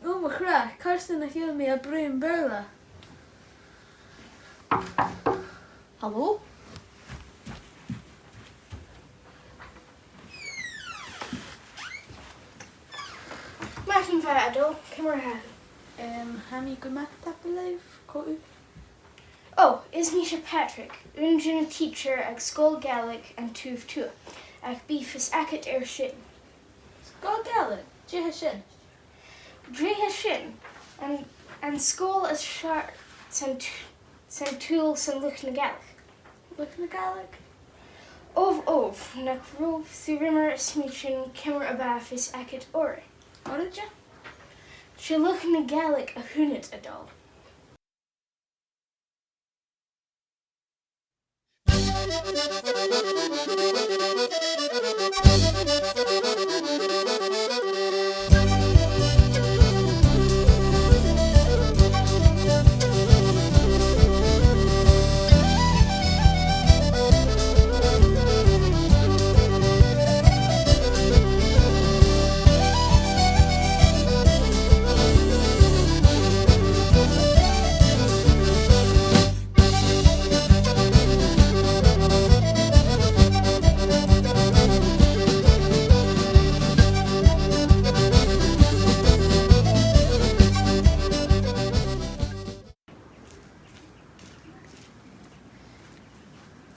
O, mae chra, Carson a chil mi a Brian Berla. Hallo? Martin Faddo, camera. Hammy Gumat Tapalev, Cotu. Oh, is Nisha Patrick, Unjin teacher at Àrd-Sgoil Gàidhlig and Tuv Tua, at Beefus Acket Shin. Go Gaelic, Jiha Shin. Driha Shin, and School is Sharp, San Tool, San Luch na Gaelic. Look na Gaelic. Ov, na Rove, Thurimmer, Smichin, Kimmer Abafis Acket Ore. What did you? She look na Gaelic a hunit adol.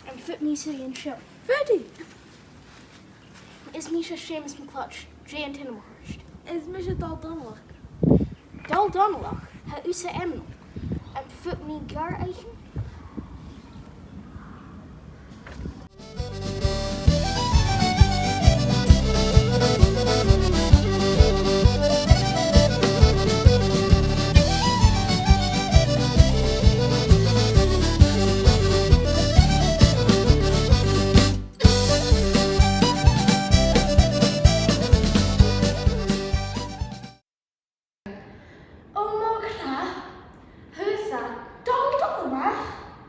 And fit me city and show. Freddie! Is Misha Seamus McClutch, Jay and Tinamhurst. Is Misha Dòmhnall. Dòmhnallach, ha usa emno. And fit me gar eichen.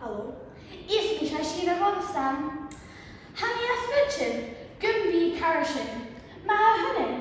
Hallo. Is mich als jeder Rogestan. Hani as Mitchen, Gumbi Karashin, Ma Hunin.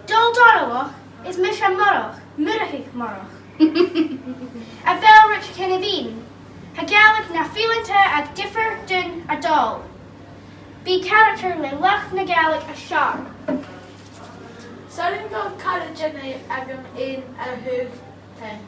Dòmhnallach is Misha Morach, Murachig Morach. A bell rich Kenneveen, a Gaelic na feelinte a differ dun a doll. Be character le lach na Gaelic a shar. Sorry go Cara Jenny agam in a hug ten.